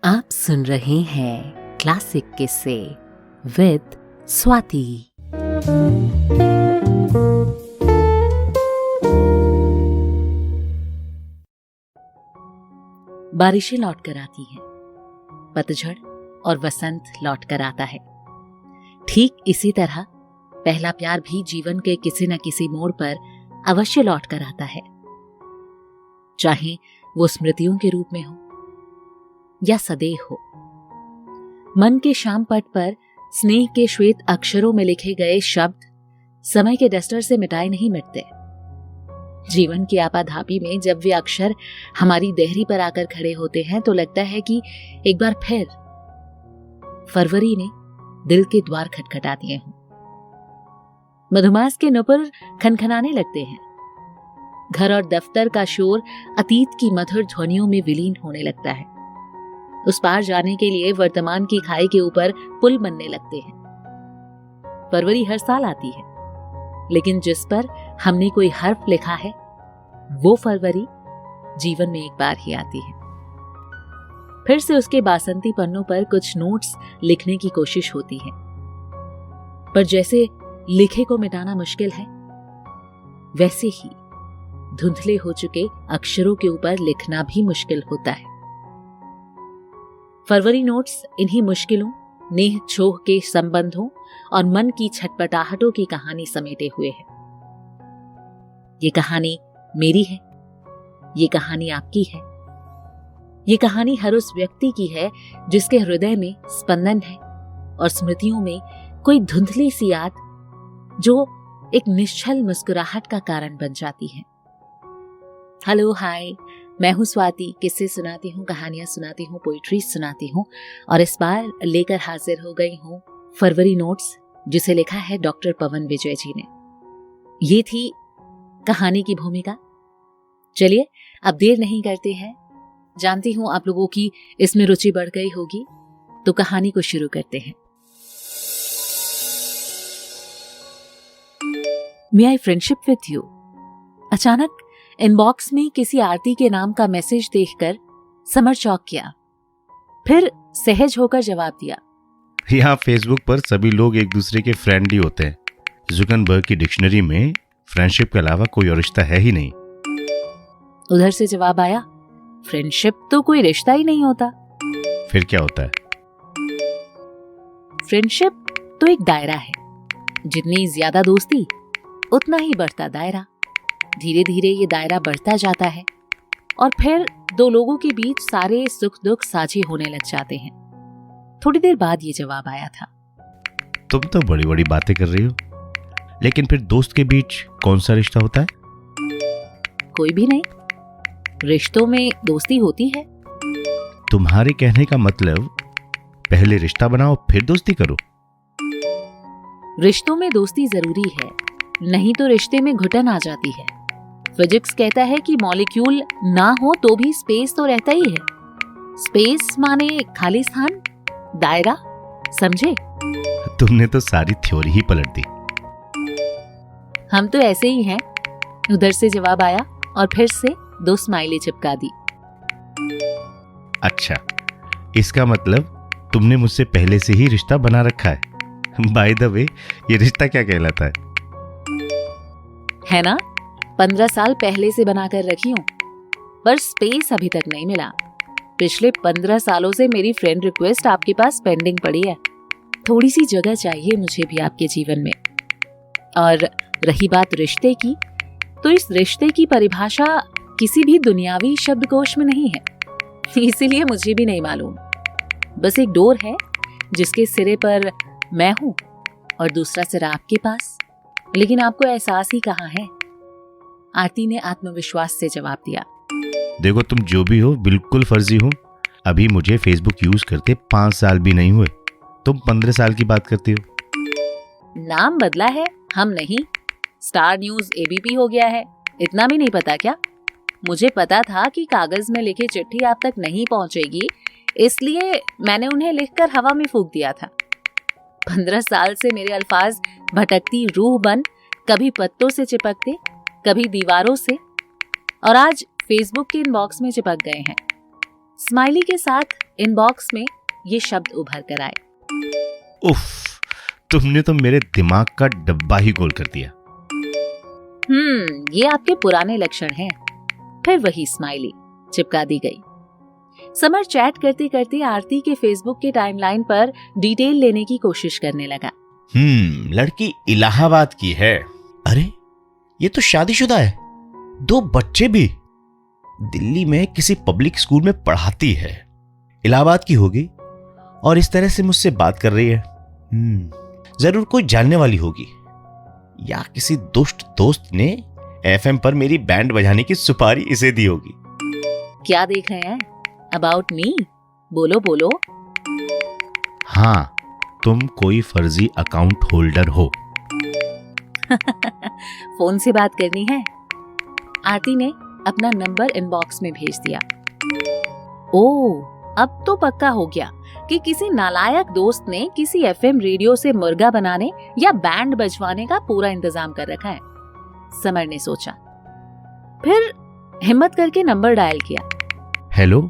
आप सुन रहे हैं क्लासिक किस्से विद स्वाति। बारिशें लौट कर आती हैं, पतझड़ और वसंत लौट कर आता है। ठीक इसी तरह पहला प्यार भी जीवन के किसी न किसी मोड़ पर अवश्य लौट कर आता है, चाहे वो स्मृतियों के रूप में हो या सदैव हो। मन के श्याम पट पर स्नेह के श्वेत अक्षरों में लिखे गए शब्द समय के डस्टर से मिटाए नहीं मिटते। जीवन की आपाधापी में जब वे अक्षर हमारी देहरी पर आकर खड़े होते हैं तो लगता है कि एक बार फिर फरवरी ने दिल के द्वार खटखटा दिए हों। मधुमास के नुपुर खनखनाने लगते हैं। घर और दफ्तर का शोर अतीत की मधुर ध्वनियों में विलीन होने लगता है। उस पार जाने के लिए वर्तमान की खाई के ऊपर पुल बनने लगते हैं। फरवरी हर साल आती है, लेकिन जिस पर हमने कोई हर्फ लिखा है वो फरवरी जीवन में एक बार ही आती है। फिर से उसके बासंती पन्नों पर कुछ नोट्स लिखने की कोशिश होती है, पर जैसे लिखे को मिटाना मुश्किल है, वैसे ही धुंधले हो चुके अक्षरों के ऊपर लिखना भी मुश्किल होता है। फरवरी नोट्स इन्हीं मुश्किलों, नेह छोह के संबंधों और मन की छटपटाहटों की कहानी समेटे हुए है। ये कहानी मेरी है, ये कहानी आपकी है, ये कहानी हर उस व्यक्ति की है जिसके हृदय में स्पंदन है और स्मृतियों में कोई धुंधली सी याद जो एक निश्चल मुस्कुराहट का कारण बन जाती है। हेलो, हाय, मैं हूं स्वाति। किस्से सुनाती हूं, कहानियां सुनाती हूं, पोइट्री सुनाती हूं और इस बार लेकर हाजिर हो गई हूं फरवरी नोट्स, जिसे लिखा है डॉक्टर पवन विजय जी ने। ये थी कहानी की भूमिका। चलिए अब देर नहीं करते हैं, जानती हूं आप लोगों की इसमें रुचि बढ़ गई होगी, तो कहानी को शुरू करते हैं। मे आई फ्रेंडशिप विथ यू। अचानक इनबॉक्स में किसी आरती के नाम का मैसेज देखकर समर चौंक गया, फिर सहज होकर जवाब दिया। यहाँ फेसबुक पर सभी लोग एक दूसरे के फ्रेंड ही होते हैं। जुकरबर्ग की डिक्शनरी में फ्रेंडशिप के अलावा कोई और रिश्ता है ही नहीं। उधर से जवाब आया, फ्रेंडशिप तो कोई रिश्ता ही नहीं होता। फिर क्या होता है? फ्रेंडशिप तो एक दायरा है, जितनी ज्यादा दोस्ती उतना ही बढ़ता दायरा। धीरे धीरे ये दायरा बढ़ता जाता है और फिर दो लोगों के बीच सारे सुख दुख साझे होने लग जाते हैं। थोड़ी देर बाद ये जवाब आया था। तुम तो बड़ी बड़ी बातें कर रही हो, लेकिन फिर दोस्त के बीच कौन सा रिश्ता होता है? कोई भी नहीं, रिश्तों में दोस्ती होती है। तुम्हारे कहने का मतलब पहले रिश्ता बनाओ फिर दोस्ती करो। रिश्तों में दोस्ती जरूरी है, नहीं तो रिश्ते में घुटन आ जाती है। फिजिक्स कहता है कि मॉलिक्यूल ना हो तो भी स्पेस तो रहता ही है। स्पेस माने खाली स्थान, दायरा, समझे? तुमने तो सारी थ्योरी ही पलट दी। हम तो ऐसे ही हैं। उधर से जवाब आया और फिर से 2 स्माइली चिपका दी। अच्छा, इसका मतलब तुमने मुझसे पहले से ही रिश्ता बना रखा है। बाय द वे, ये रिश्ता क्या कहलाता है ना? 15 साल पहले से बनाकर रखी हूं, पर स्पेस अभी तक नहीं मिला। पिछले 15 सालों से मेरी फ्रेंड रिक्वेस्ट आपके पास पेंडिंग पड़ी है। थोड़ी सी जगह चाहिए मुझे भी आपके जीवन में। और रही बात रिश्ते की, तो इस रिश्ते की परिभाषा किसी भी दुनियावी शब्दकोश में नहीं है, इसीलिए मुझे भी नहीं मालूम। बस एक डोर है जिसके सिरे पर मैं हूं और दूसरा सिरा आपके पास, लेकिन आपको एहसास ही कहाँ है। आरती ने आत्मविश्वास से जवाब दिया। देखो, तुम जो भी हो बिल्कुल फर्जी हो। अभी मुझे फेसबुक यूज करते 5 साल भी नहीं हुए, तुम 15 साल की बात करती हो। नाम बदला है, हम नहीं। स्टार न्यूज एबीपी हो गया है, इतना भी नहीं पता क्या? मुझे पता था कि कागज में लिखी चिट्ठी आप तक नहीं पहुंचेगी, इसलिए मैंने उन्हें लिखकर हवा में फूंक दिया था। 15 साल से मेरे अल्फाज भटकती रूह बन कभी पत्तों से चिपकते, कभी दीवारों से, और आज फेसबुक के इनबॉक्स में चिपक गए हैं। स्माइली के साथ इनबॉक्स में ये शब्द उभर कर आए। उफ, तुमने तो मेरे दिमाग का डब्बा ही गोल कर दिया। ये आपके पुराने लक्षण हैं। फिर वही स्माइली चिपका दी गई। समर चैट करते करते आरती के फेसबुक के टाइमलाइन पर डिटेल लेने की कोशिश करने लगा। लड़की इलाहाबाद की है। अरे, ये तो शादीशुदा है, 2 बच्चे भी। दिल्ली में किसी पब्लिक स्कूल में पढ़ाती है। इलाहाबाद की होगी और इस तरह से मुझसे बात कर रही है। जरूर कोई जानने वाली होगी, या किसी दुष्ट दोस्त ने एफएम पर मेरी बैंड बजाने की सुपारी इसे दी होगी। क्या देख रहे हैं? About me? बोलो बोलो। हाँ, तुम कोई फर्जी अकाउंट होल्डर हो। फोन से बात करनी है? आरती ने अपना नंबर इनबॉक्स में भेज दिया। ओह, अब तो पक्का हो गया कि किसी नालायक दोस्त ने किसी एफएम रेडियो से मुर्गा बनाने या बैंड बजवाने का पूरा इंतजाम कर रखा है, समर ने सोचा। फिर हिम्मत करके नंबर डायल किया। हेलो,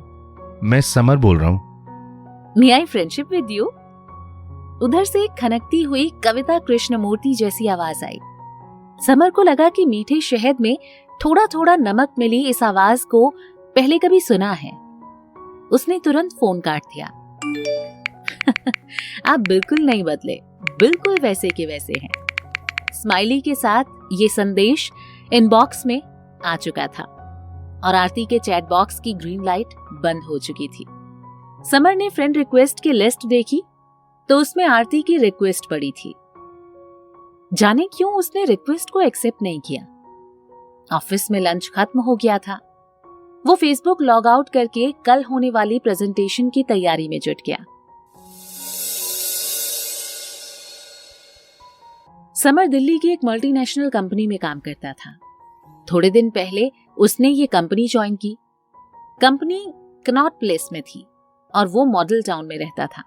मैं समर बोल रहा हूँ। मे आई फ्रेंडशिप विद यू? उधर से एक खनकती हुई कविता कृष्णमूर्ति जैसी आवाज आई। समर को लगा कि मीठे शहद में थोड़ा थोड़ा नमक मिली इस आवाज को पहले कभी सुना है। उसने तुरंत फोन काट दिया। आप बिल्कुल नहीं बदले, बिल्कुल वैसे के वैसे हैं। स्माइली के साथ ये संदेश इनबॉक्स में आ चुका था और आरती के चैट बॉक्स की ग्रीन लाइट बंद हो चुकी थी। समर ने फ्रेंड रिक्वेस्ट की लिस्ट देखी तो उसमें आरती की रिक्वेस्ट पड़ी थी। जाने क्यों उसने रिक्वेस्ट को एक्सेप्ट नहीं किया। ऑफिस में लंच खत्म हो गया था। वो फेसबुक लॉग आउट करके कल होने वाली प्रेजेंटेशन की तैयारी में जुट गया। समर दिल्ली की एक मल्टीनेशनल कंपनी में काम करता था। थोड़े दिन पहले उसने ये कंपनी ज्वाइन की। कंपनी कनॉट प्लेस में थी और वो मॉडल टाउन में रहता था।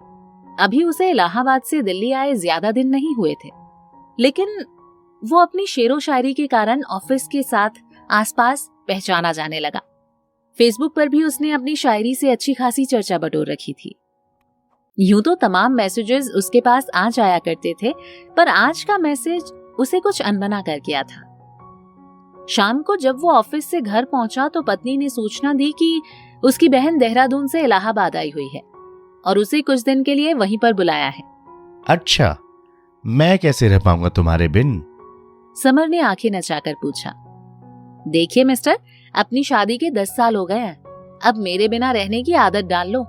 अभी उसे इलाहाबाद से दिल्ली आए ज्यादा दिन नहीं हुए थे, लेकिन वो अपनी शेरो शायरी के कारण ऑफिस के साथ आसपास पहचाना जाने लगा। फेसबुक पर भी उसने अपनी शायरी से अच्छी खासी चर्चा बटोर रखी थी। यूं तो तमाम मैसेजेस उसके पास आ जाया करते थे, पर आज का मैसेज उसे कुछ अनबना कर गया था। शाम को जब वो ऑफिस से घर पहुंचा तो पत्नी ने सूचना दी कि उसकी बहन देहरादून से इलाहाबाद आई हुई है और उसे कुछ दिन के लिए वहीं पर बुलाया है। अच्छा, मैं कैसे रह पाऊंगा तुम्हारे बिन? समर ने आंखें नचाकर पूछा। देखिए मिस्टर, अपनी शादी के 10 साल हो गए हैं, अब मेरे बिना रहने की आदत डाल लो।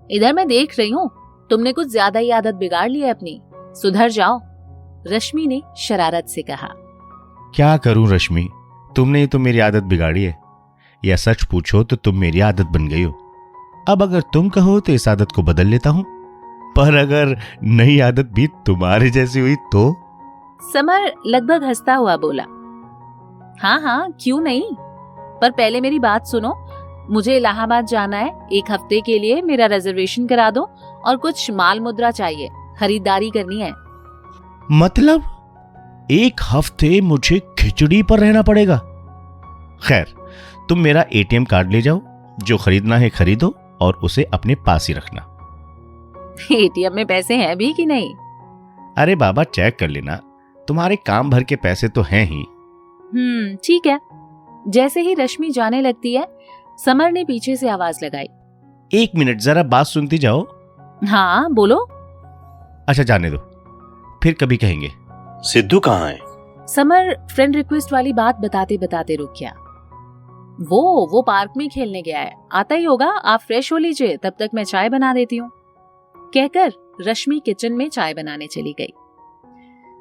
इधर मैं देख रही हूँ तुमने कुछ ज्यादा ही आदत बिगाड़ ली है अपनी, सुधर जाओ, रश्मि ने शरारत से कहा। क्या करूं रश्मि, तुमने ही तो मेरी आदत बिगाड़ी है, या सच पूछो तो तुम मेरी आदत बन गई हो। अब अगर तुम कहो तो इस आदत को बदल लेता हूं, पर अगर नई आदत भी तुम्हारे जैसी हुई तो? समर लगभग हंसता हुआ बोला, हाँ हाँ क्यों नहीं, पर पहले मेरी बात सुनो। मुझे इलाहाबाद जाना है, 1 हफ्ते के लिए मेरा रिजर्वेशन करा दो और कुछ माल मुद्रा चाहिए, खरीदारी करनी है। मतलब 1 हफ्ते मुझे खिचड़ी पर रहना पड़ेगा? खैर, तुम मेरा एटीएम कार्ड ले जाओ, जो खरीदना है खरीदो और उसे अपने पास ही रखना। एटीएम में पैसे हैं भी कि नहीं? अरे बाबा, चेक कर लेना, तुम्हारे काम भर के पैसे तो हैं ही। ठीक है। जैसे ही रश्मि जाने लगती है, समर ने पीछे से आवाज लगाई, 1 मिनट, जरा बात सुनती जाओ। हाँ बोलो। अच्छा जाने दो, फिर कभी कहेंगे। सिद्धू कहाँ है? समर फ्रेंड रिक्वेस्ट वाली बात बताते बताते रुक गया। वो पार्क में खेलने गया है, आता ही होगा, आप फ्रेश हो लीजिए, तब तक मैं चाय बना देती हूँ, कहकर रश्मि किचन में चाय बनाने चली गई।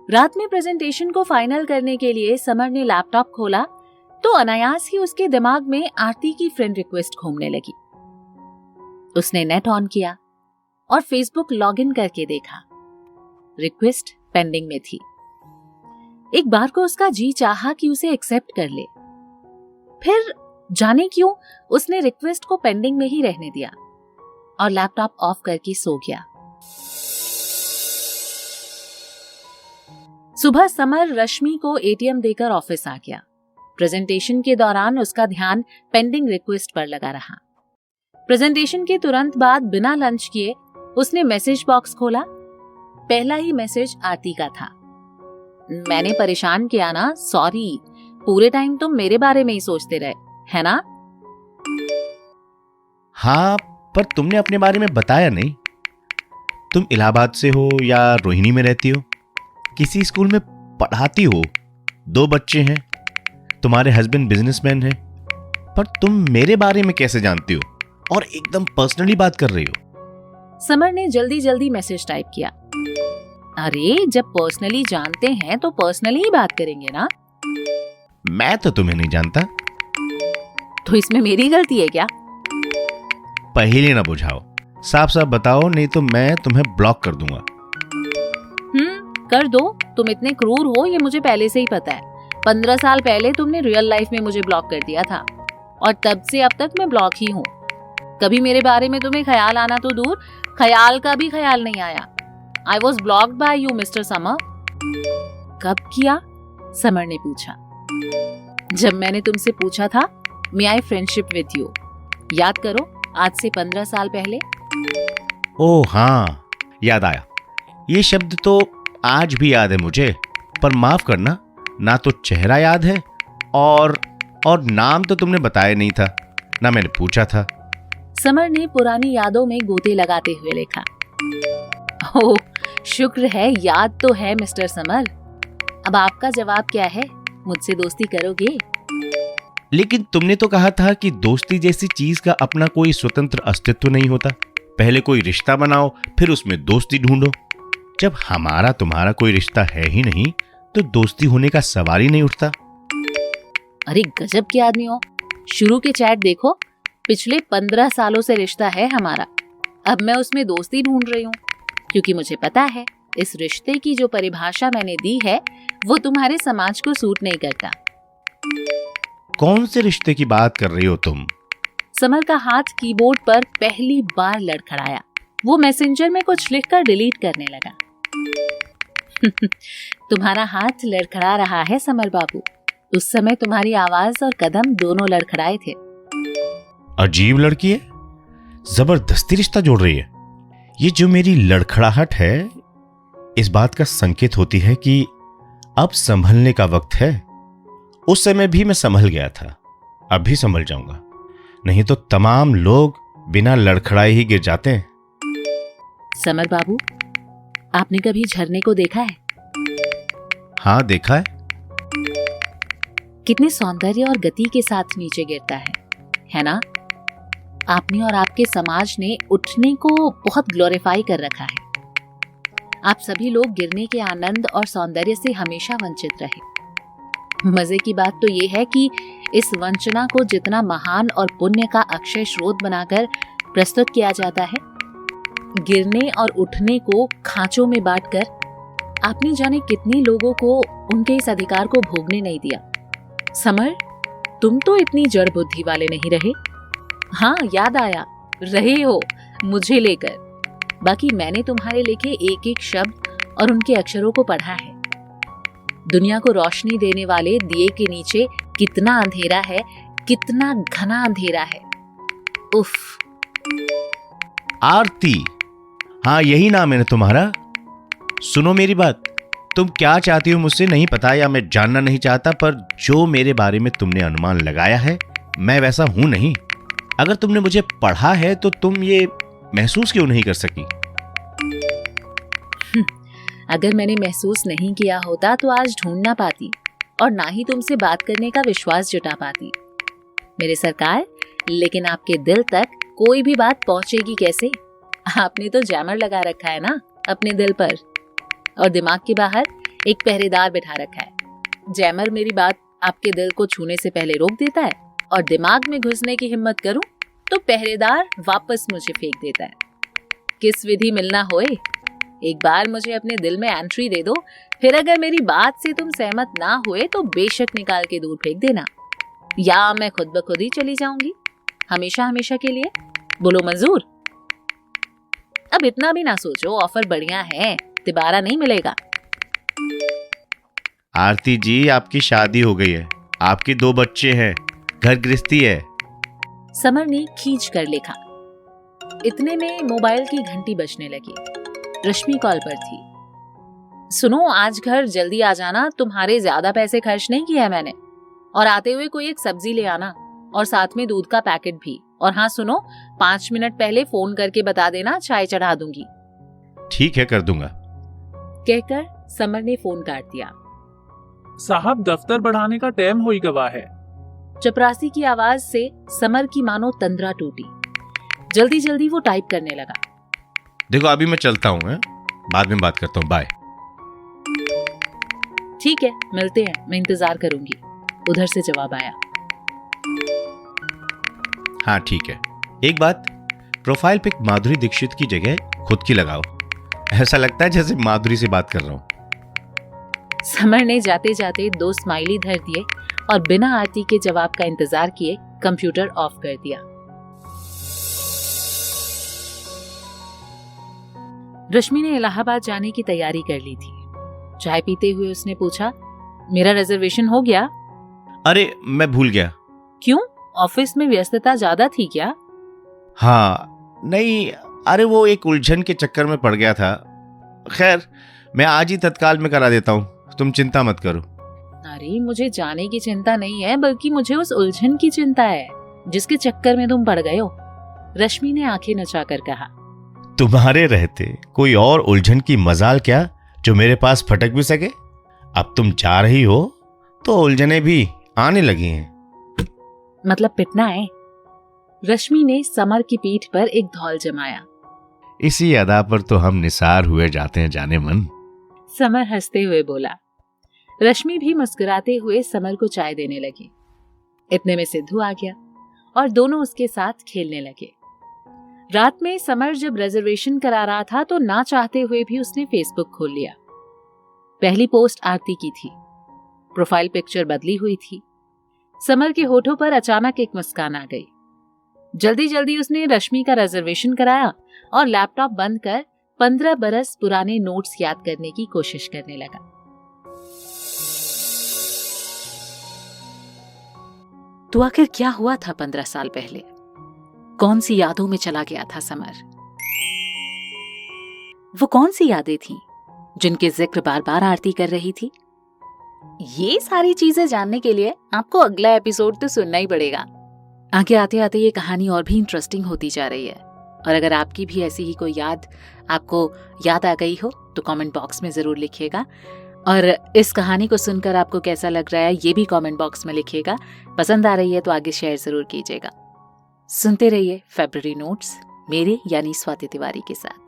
रात में प्रेजेंटेशन को फाइनल करने के लिए समर ने लैपटॉप खोला तो अनायास ही उसके दिमाग में आरती की फ्रेंड रिक्वेस्ट घूमने लगी। उसने नेट ऑन किया और फेसबुक लॉगिन करके देखा। रिक्वेस्ट पेंडिंग में थी। एक बार को उसका जी चाहा कि उसे एक्सेप्ट कर ले, फिर जाने क्यों उसने रिक्वेस्ट को पेंडिंग में ही रहने दिया और लैपटॉप ऑफ करके सो गया। सुबह समर रश्मि को एटीएम देकर ऑफिस आ गया। प्रेजेंटेशन के दौरान उसका ध्यान पेंडिंग रिक्वेस्ट पर लगा रहा। प्रेजेंटेशन के तुरंत बाद बिना लंच किए उसने मैसेज बॉक्स खोला। पहला ही मैसेज आरती का था। मैंने परेशान किया ना, सॉरी। पूरे टाइम तुम मेरे बारे में ही सोचते रहे, है ना? हाँ, पर तुमने अपने बारे में बताया नहीं। तुम इलाहाबाद से हो या रोहिणी में रहती हो? किसी स्कूल में पढ़ाती हो? 2 बच्चे हैं, तुम्हारे हस्बैंड बिजनेसमैन हैं, पर तुम मेरे बारे में कैसे जानती हो और एकदम पर्सनली बात कर रही हो? समर ने जल्दी जल्दी मैसेज टाइप किया। अरे, जब पर्सनली जानते हैं तो पर्सनली ही बात करेंगे ना। मैं तो तुम्हें नहीं जानता। तो इसमें मेरी गलती है क्या? पहेली ना बुझाओ, साफ साफ बताओ, नहीं तो मैं तुम्हें ब्लॉक कर दूंगा। कर दो। तुम इतने क्रूर हो ये मुझे पहले से ही पता है। 15 साल पहले तुमने रियल लाइफ में मुझे ब्लॉक कर दिया था और तब से अब तक मैं ब्लॉक ही हूँ। कभी मेरे बारे में तुम्हें ख्याल आना तो दूर, ख्याल का भी ख्याल नहीं आया। I was blocked by you, Mr. Summer. कब किया? समर ने पूछा। जब मैंने तुमसे पूछा था, May I friendship with you? याद करो, आज से 15 साल पहले। ओह हाँ, याद आया। ये शब्द तो आज भी याद है मुझे, पर माफ करना, ना तो चेहरा याद है और नाम तो तुमने बताया नहीं था, ना मैंने पूछा था। समर ने पुरानी यादों में गोते लगाते हुए लिखा। ओह, शुक्र है याद तो है मिस्टर समर। अब आपका जवाब क्या है? मुझसे दोस्ती करोगे? लेकिन तुमने तो कहा था कि दोस्ती जैसी चीज का अपना कोई स्वतंत्र अस्तित्व नहीं होता। पहले कोई रिश्ता बनाओ, फिर उसमें दोस्ती ढूंढो। जब हमारा तुम्हारा कोई रिश्ता है ही नहीं, तो दोस्ती होने का सवाल ही नहीं उठता। अरे गजब के आदमी हो। शुरू के चैट देखो, पिछले 15 सालों से रिश्ता है हमारा। अब मैं उसमें दोस्ती ढूंढ रही हूँ, क्योंकि मुझे पता है इस रिश्ते की जो परिभाषा मैंने दी है वो तुम्हारे समाज को सूट नहीं करता। कौन से रिश्ते की बात कर रही हो तुम? समर का हाथ कीबोर्ड पर पहली बार लड़खड़ाया। वो मैसेंजर में कुछ लिखकर डिलीट करने लगा। तुम्हारा हाथ लड़खड़ा रहा है समर बाबू। उस समय तुम्हारी आवाज और कदम दोनों लड़खड़ाए थे। अजीब लड़की है, जबरदस्ती रिश्ता जोड़ रही है। ये जो मेरी लड़खड़ाहट है, इस बात का संकेत होती है कि अब संभलने का वक्त है। उस समय भी मैं संभल गया था, अब भी संभल जाऊंगा, नहीं तो तमाम लोग बिना लड़खड़ाए ही गिर जाते हैं। समर बाबू, आपने कभी झरने को देखा है? हाँ, देखा है। कितने सौंदर्य और गति के साथ नीचे गिरता है ना? आपने और आपके समाज ने उठने को बहुत ग्लोरीफाई कर रखा है। आप सभी लोग गिरने के आनंद और सौंदर्य से हमेशा वंचित रहे। मजे की बात तो ये है कि इस वंचना को जितना महान और पुण्य का अक्षय स्रोत बनाकर प्रस्तुत किया जाता है, गिरने और उठने को खांचों में बांटकर आपने जाने कितने लोगों को उनके इस अधिकार को भोगने नहीं दिया। समर, तुम तो इतनी जड़ बुद्धि वाले नहीं रहे। हाँ, याद आया, रहे हो मुझे लेकर। बाकी मैंने तुम्हारे लिखे एक एक शब्द और उनके अक्षरों को पढ़ा है। दुनिया को रोशनी देने वाले दिए के नीचे कितना अंधेरा है, कितना घना अंधेरा है। उफ। आरती, हाँ यही नाम है ना तुम्हारा? सुनो मेरी बात, तुम क्या चाहती हो मुझसे नहीं पता, या मैं जानना नहीं चाहता, पर जो मेरे बारे में तुमने अनुमान लगाया है, मैं वैसा हूं नहीं। अगर तुमने मुझे पढ़ा है तो तुम ये महसूस क्यों नहीं कर सकी? अगर मैंने महसूस नहीं किया होता तो आज ढूंढ ना पाती और ना ही तुमसे बात करने का विश्वास जुटा पाती मेरे सरकार। लेकिन आपके दिल तक कोई भी बात पहुंचेगी कैसे? आपने तो जैमर लगा रखा है ना अपने दिल पर, और दिमाग के बाहर एक पहरेदार बिठा रखा है। जैमर मेरी बात आपके दिल को छूने से पहले रोक देता है, और दिमाग में घुसने की हिम्मत करूं तो पहरेदार वापस मुझे फेंक देता है। किस विधि मिलना होए, एक बार मुझे अपने दिल में एंट्री दे दो, फिर अगर मेरी बात से तुम सहमत ना हुए तो बेशक निकाल के दूर फेंक देना, या मैं खुद ब खुद ही चली जाऊंगी हमेशा हमेशा के लिए। बोलो मंजूर? अब इतना भी ना सोचो, ऑफर बढ़िया है, दोबारा नहीं मिलेगा। आरती जी, आपकी शादी हो गई है, आपके 2 बच्चे हैं, घर गृहस्थी है। समर ने खींच कर लिखा। इतने में मोबाइल की घंटी बजने लगी। रश्मि कॉल पर थी। सुनो, आज घर जल्दी आ जाना, तुम्हारे ज्यादा पैसे खर्च नहीं किए हैं मैंने। और आते हुए कोई एक सब्जी ले आना और साथ में दूध का पैकेट भी। और हाँ सुनो, 5 मिनट पहले फोन करके बता देना, चाय चढ़ा दूंगी। ठीक है, कर दूंगा। कहकर समर ने फोन काट दिया। साहब, दफ्तर बढ़ाने का टाइम हो ही गवा है। चपरासी की आवाज से समर की मानो तंद्रा टूटी। जल्दी जल्दी वो टाइप करने लगा। देखो अभी मैं चलता हूँ, बाद में बात करता हूँ, बाय। ठीक है, मिलते हैं, मैं इंतजार करूंगी। उधर से जवाब आया। हाँ ठीक है। एक बात, प्रोफाइल पिक माधुरी दीक्षित की जगह खुद की लगाओ। ऐसा लगता है जैसे माधुरी से बात कर रहा हूँ। समर ने जाते जाते 2 स्माइली धर दिए और बिना आरती के जवाब का इंतजार किए कंप्यूटर ऑफ कर दिया। रश्मि ने इलाहाबाद जाने की तैयारी कर ली थी। चाय पीते हुए उसने पूछा, मेरा रिजर्वेशन हो गया? अरे मैं भूल गया। क्यों, ऑफिस में व्यस्तता ज्यादा थी क्या? हाँ नहीं, अरे वो एक उलझन के चक्कर में पड़ गया था। खैर मैं आज ही तत्काल में करा देता हूँ, तुम चिंता मत करो। अरे मुझे जाने की चिंता नहीं है, बल्कि मुझे उस उलझन की चिंता है जिसके चक्कर में तुम पड़ गए हो। रश्मि ने आंखें नचाकर कहा। तुम्हारे रहते कोई और उलझन की मजाल क्या जो मेरे पास फटक भी सके? अब तुम जा रही हो तो उलझने भी आने लगी हैं। मतलब पिटना है? रश्मि ने समर की पीठ पर एक धौल जमाया। इसी अदा पर तो हम निसार हुए जाते हैं जाने मन। समर हंसते हुए बोला। रश्मि भी मुस्कुराते हुए समर को चाय देने लगी। इतने में सिद्धू आ गया और दोनों उसके साथ खेलने लगे। रात में समर जब रिजर्वेशन करा रहा था तो ना चाहते हुए भी उसने फेसबुक खोल लिया। पहली पोस्ट आरती की थी। प्रोफाइल पिक्चर बदली हुई थी। समर के होठों पर अचानक एक मुस्कान आ गई। जल्दी जल्दी उसने रश्मि का रिजर्वेशन कराया और लैपटॉप बंद कर 15 बरस पुराने नोट्स याद करने की कोशिश करने लगा। तो आखिर क्या हुआ था 15 साल पहले? कौन सी यादों में चला गया था समर? वो कौन सी यादें थीं जिनके जिक्र बार बार आरती कर रही थी? ये सारी चीजें जानने के लिए आपको अगला एपिसोड तो सुनना ही पड़ेगा। आगे आते आते ये कहानी और भी इंटरेस्टिंग होती जा रही है। और अगर आपकी भी ऐसी ही कोई याद आपको याद आ गई हो तो कमेंट बॉक्स में जरूर लिखिएगा। और इस कहानी को सुनकर आपको कैसा लग रहा है ये भी कमेंट बॉक्स में लिखिएगा। पसंद आ रही है तो आगे शेयर जरूर कीजिएगा। सुनते रहिए फरवरी नोट्स, मेरे यानी स्वाति तिवारी के साथ।